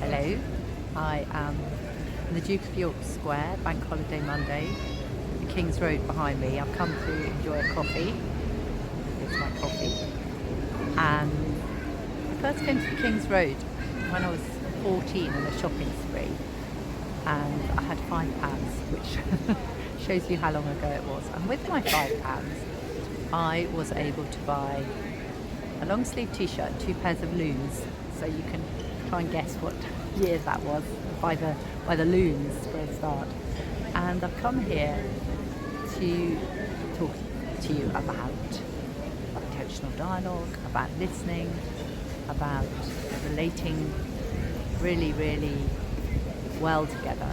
Hello, I am in the Duke of York Square, Bank Holiday Monday, the King's Road behind me. I've come to enjoy a coffee. Here's my coffee. And I first came to the King's Road when I was 14 in a shopping spree, and I had £5, which shows you how long ago it was. And with my £5, I was able to buy a long sleeve t-shirt and 2 pairs of loons. So you can try and guess what year that was by the loons for a start. And I've come here to talk to you about intentional dialogue, about listening, about relating really, really well together,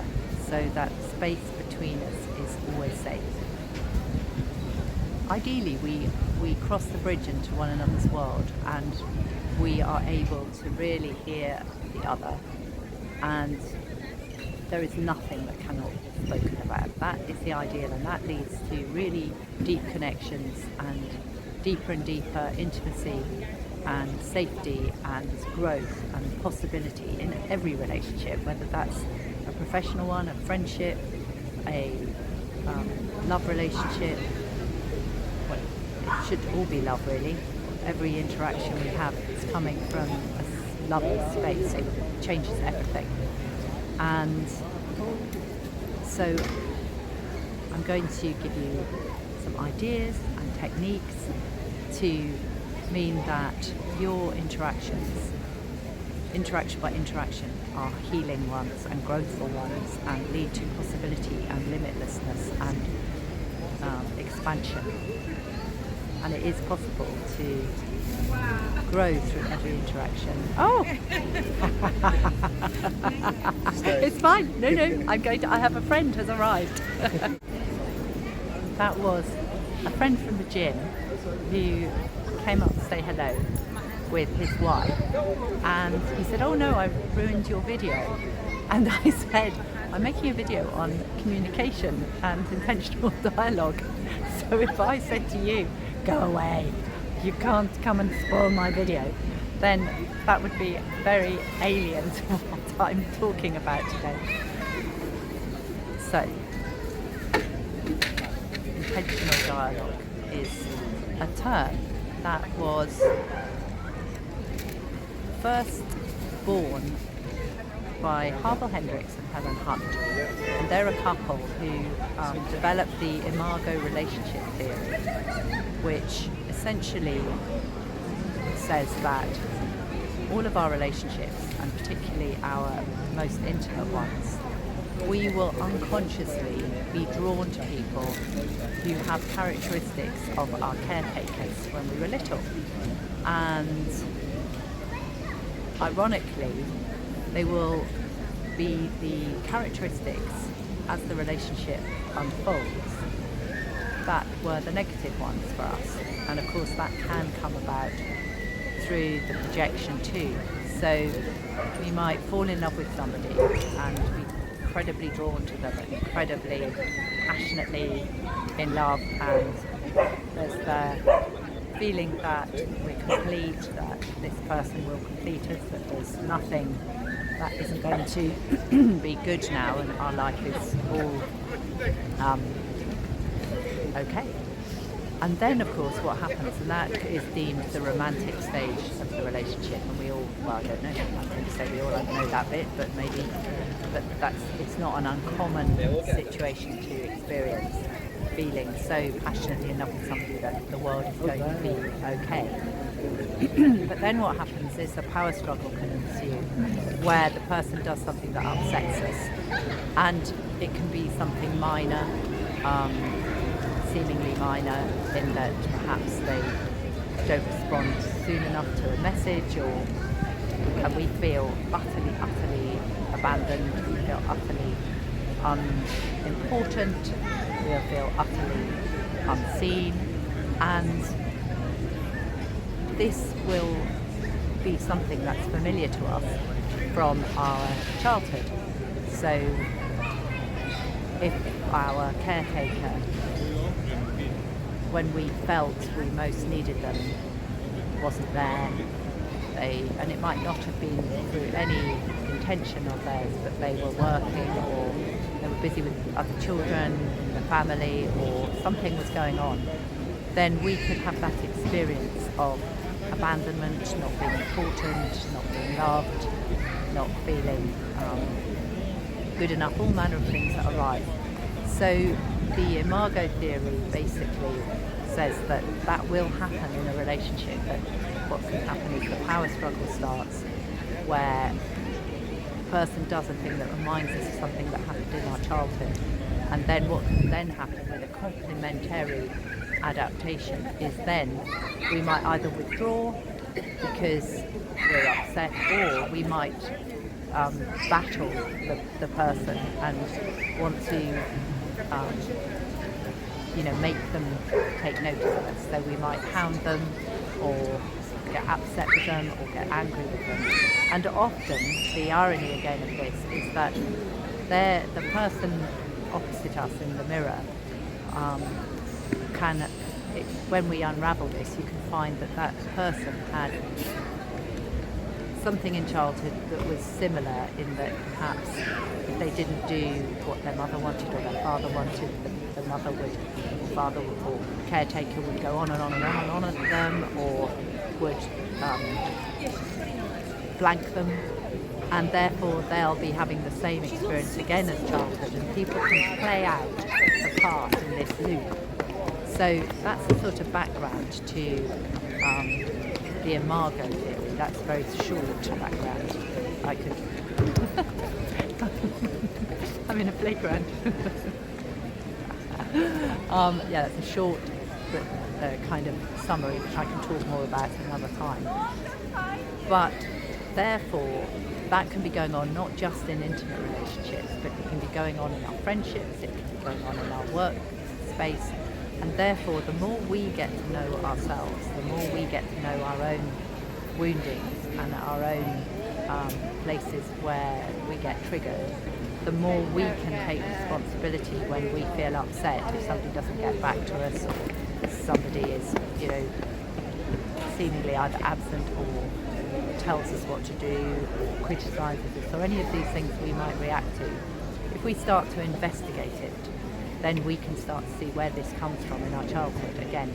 so that space between us is always safe. Ideally, we cross the bridge into one another's world, and we are able to really hear the other, and there is nothing that cannot be spoken about. That is the ideal, and that leads to really deep connections and deeper intimacy and safety and growth and possibility in every relationship, whether that's a professional one, a friendship, a love relationship. Well, it should all be love, really. Every interaction we have is coming from a lovely space. It changes everything. And so I'm going to give you some ideas and techniques to mean that your interactions, interaction by interaction, are healing ones and growthful ones, and lead to possibility and limitlessness and expansion. And it is possible to grow through every interaction. Oh! It's fine. No, I have a friend has arrived. That was a friend from the gym who came up to say hello with his wife, and he said, "Oh no, I ruined your video." And I said, "I'm making a video on communication and intentional dialogue. So if I said to you, 'Go away, you can't come and spoil my video,' then that would be very alien to what I'm talking about today." So, intentional dialogue is a term that was first born by Harville, Hendrix and Helen. And they're a couple who developed the Imago Relationship Theory, which essentially says that all of our relationships, and particularly our most intimate ones, we will unconsciously be drawn to people who have characteristics of our caretakers when we were little. And ironically, they will be the characteristics as the relationship unfolds that were the negative ones for us. And of course that can come about through the projection too. So we might fall in love with somebody and be incredibly drawn to them, incredibly passionately in love, and there's the feeling that we're complete, that this person will complete us, that there's nothing that isn't going to be good now, and our life is all okay. And then, of course, what happens, and that is deemed the romantic stage of the relationship, and we all, well, I don't know, I tend to say we all know that bit, but it's not an uncommon situation to experience, feeling so passionately in love with somebody that the world is going to be okay. But then what happens is the power struggle can ensue, where the person does something that upsets us, and it can be something minor, seemingly minor, in that perhaps they don't respond soon enough to a message, and we feel utterly abandoned, we feel utterly unimportant, we feel utterly unseen, and this will be something that's familiar to us from our childhood. So if our caretaker, when we felt we most needed them, wasn't there, and it might not have been through any intention of theirs, but they were working or they were busy with other children in the family or something was going on, then we could have that experience of abandonment, not being important, not being loved, not feeling good enough, all manner of things that arise. So the Imago theory basically says that that will happen in a relationship, that what can happen is the power struggle starts where the person does a thing that reminds us of something that happened in our childhood, and then what can then happen with a complementary adaptation is then we might either withdraw because we're upset, or we might battle the person and want to make them take notice of us. So we might hound them or get upset with them or get angry with them. And often the irony again of this is that the person opposite us in the mirror when we unravel this, you can find that person had something in childhood that was similar, in that perhaps if they didn't do what their mother wanted or their father wanted, the mother would, or father or caretaker would go on and on and on and on at them, or would blank them, and therefore they'll be having the same experience again as childhood, and people can play out a part in this loop. So that's the sort of background to the Imago theory. That's a very short background. I could... I'm in a playground. That's a short kind of summary, which I can talk more about another time. But therefore, that can be going on not just in intimate relationships, but it can be going on in our friendships, it can be going on in our work space. And therefore, the more we get to know ourselves, the more we get to know our own woundings and our own places where we get triggered, the more we can take responsibility when we feel upset if somebody doesn't get back to us, or if somebody is, seemingly either absent or tells us what to do, or criticises us, or any of these things we might react to. If we start to investigate it, then we can start to see where this comes from in our childhood. Again,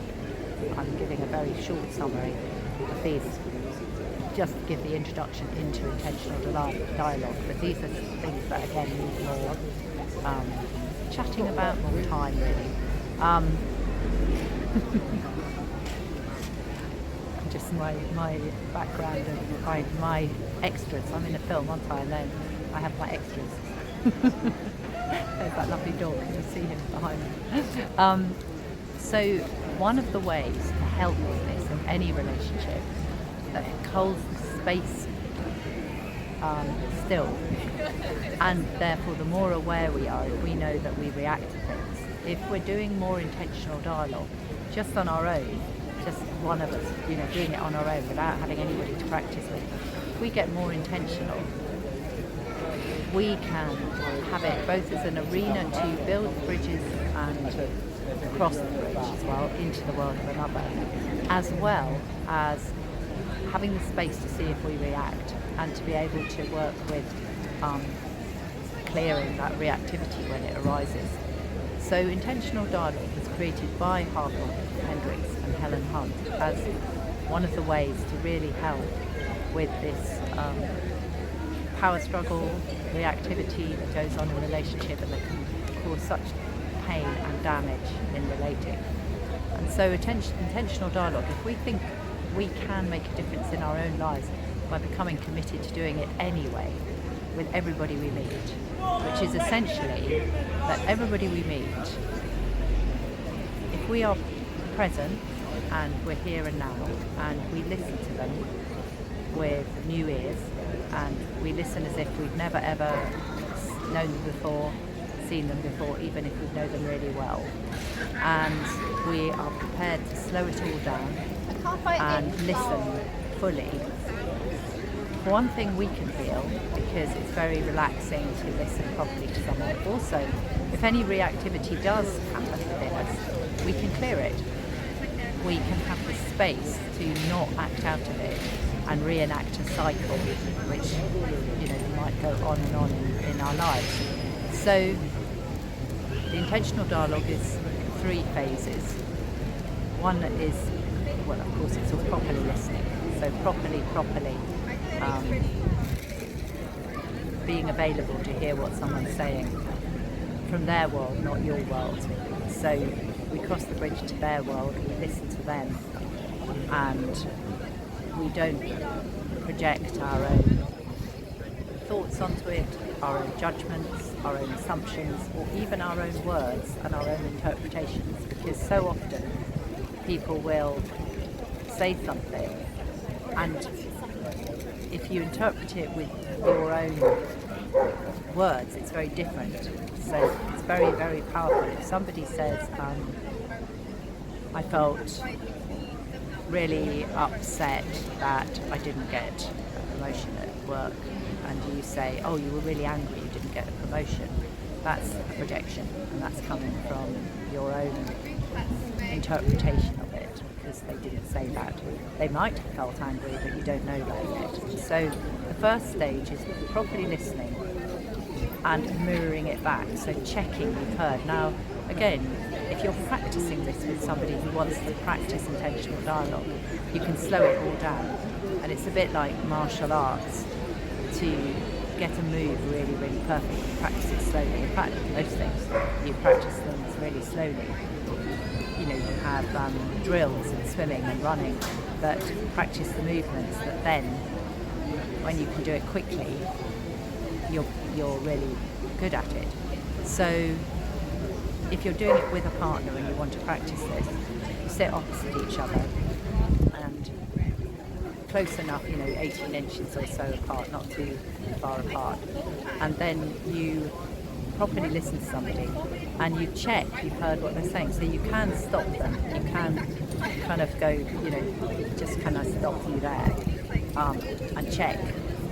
I'm giving a very short summary of these, just to give the introduction into intentional dialogue. But these are things that, again, need more chatting about, more time, really. Just my background and my extras. I'm in a film, aren't I? And then I have my extras. There's that lovely dog, you see him behind me. So one of the ways to help with this in any relationship that holds the space still, and therefore the more aware we are, if we know that we react to things, if we're doing more intentional dialogue just on our own, just one of us, doing it on our own without having anybody to practice with, if we get more intentional, we can have it both as an arena to build bridges and cross the bridge as well into the world of another, as well as having the space to see if we react and to be able to work with clearing that reactivity when it arises. So intentional dialogue was created by Harville, Hendrix and Helen as one of the ways to really help with this power struggle, reactivity that goes on in relationship and that can cause such pain and damage in relating. And so intentional dialogue, if we think we can make a difference in our own lives by becoming committed to doing it anyway with everybody we meet, which is essentially that everybody we meet, if we are present and we're here and now and we listen to them with new ears, and we listen as if we've never ever known them before, seen them before, even if we know them really well, and we are prepared to slow it all down and listen fully. One thing we can feel, because it's very relaxing to listen properly to someone, also if any reactivity does happen within us, we can clear it. We can have the space to not act out of it and reenact a cycle, which you might go on and on in our lives. So the intentional dialogue is 3 phases. One is, well, of course, it's all properly listening. So properly being available to hear what someone's saying from their world, not your world. So we cross the bridge to their world, we listen to them, and we don't project our own thoughts onto it, our own judgments, our own assumptions, or even our own words and our own interpretations, because so often people will say something, and if you interpret it with your own words, it's very different. So it's very, very powerful. If somebody says, I felt really upset that I didn't get a promotion at work, and you say, oh, you were really angry you didn't get a promotion, that's a projection, and that's coming from your own interpretation of it, because they didn't say that. They might have felt angry, but you don't know that yet. So the first stage is properly listening and mirroring it back, so checking you've heard. Now, again, if you're practicing this with somebody who wants to practice intentional dialogue, you can slow it all down. And it's a bit like martial arts. To get a move really, really perfect, you practice it slowly. In fact, most things, you practice things really slowly. You know, you have drills and swimming and running, but practice the movements that then, when you can do it quickly, you're really good at it. So if you're doing it with a partner and you want to practice this, you sit opposite each other and close enough, 18 inches or so apart, not too far apart, and then you properly listen to somebody and you check you've heard what they're saying. So you can stop them, you can kind of go, just can I stop you there, and check,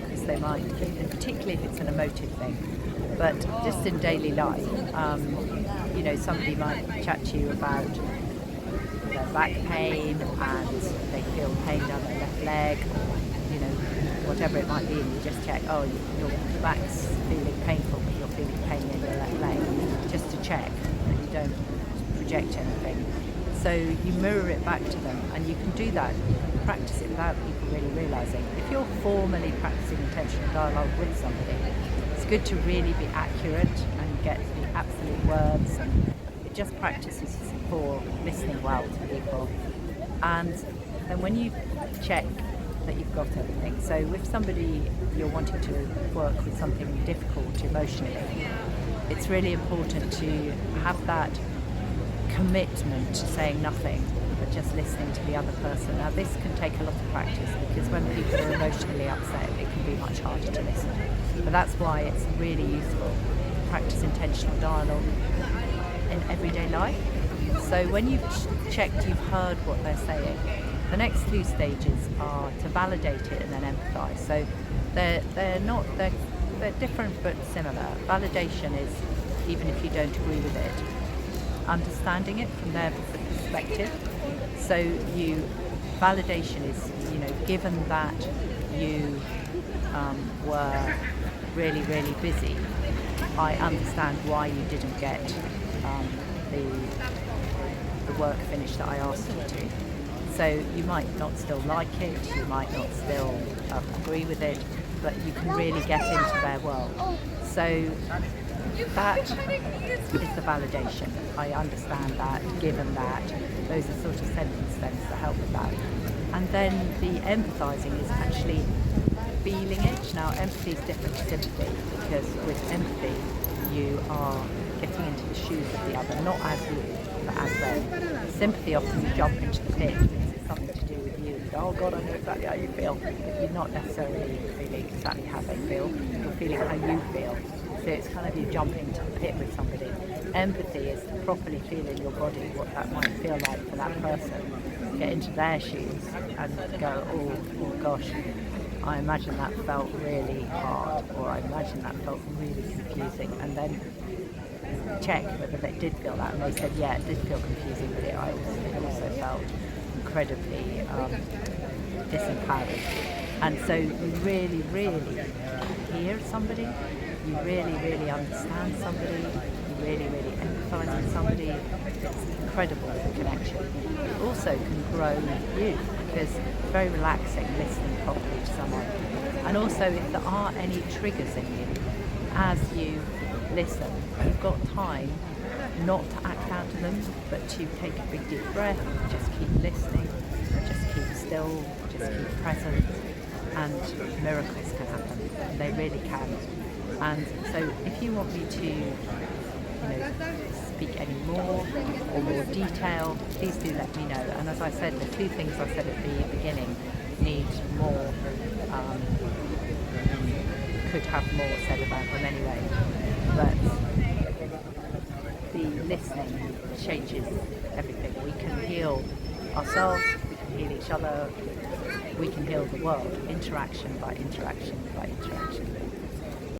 because they might, and particularly if it's an emotive thing. But just in daily life, somebody might chat to you about their back pain and they feel pain down their left leg, or whatever it might be, and you just check, oh, your back's feeling painful, but you're feeling pain in your left leg, just to check that you don't project anything. So you mirror it back to them, and you can do that, you can practice it without people really realising. If you're formally practicing intentional dialogue with somebody, it's good to really be accurate and get the absolute words, and it just practices for listening well to people. And then when you check that you've got everything, so if somebody you're wanting to work with something difficult emotionally, it's really important to have that commitment to saying nothing but just listening to the other person. Now this can take a lot of practice, because when people are emotionally upset it can be much harder to listen, but that's why it's really useful to practice intentional dialogue in everyday life. So when you've checked you've heard what they're saying, the next 2 stages are to validate it and then empathise. So they're different but similar. Validation is, even if you don't agree with it, understanding it from their perspective. So validation is, given that you were really, really busy, I understand why you didn't get the work finished that I asked you to. So you might not still like it, you might not still agree with it, but you can really get into their world. So that is the validation. I understand that, given that. Those are sort of sentence stems that help with that. And then the empathising is actually feeling it. Now empathy is different to sympathy, because with empathy you are getting into the shoes of the other, not as you, but as them. Sympathy, often you jump into the pit because it's something to do with you. You go, oh God, I know exactly how you feel. You're not necessarily feeling exactly how they feel, you're feeling how you feel. So it's kind of you jumping into the pit with somebody. Empathy is properly feeling your body, what that might feel like for that person. Get into their shoes and go, oh gosh, I imagine that felt really hard, or I imagine that felt really confusing, and then check whether they did feel that, and they said, yeah, it did feel confusing, but it also felt incredibly disempowered. And so you really, really hear somebody, you really understand somebody, you really empathise with somebody. It's incredible, the connection. It also can grow you, because it's very relaxing listening properly to someone. And also, if there are any triggers in you, as you listen, you've got time not to act out to them, but to take a big deep breath, just keep listening, just keep still, just keep present, and miracles can happen. They really can. And so if you want me to speak any more or more detail, please do let me know. And as I said, the two things I said at the beginning need more, could have more said about them anyway. But the listening changes everything. We can heal ourselves, we can heal each other, we can heal the world, interaction by interaction by interaction.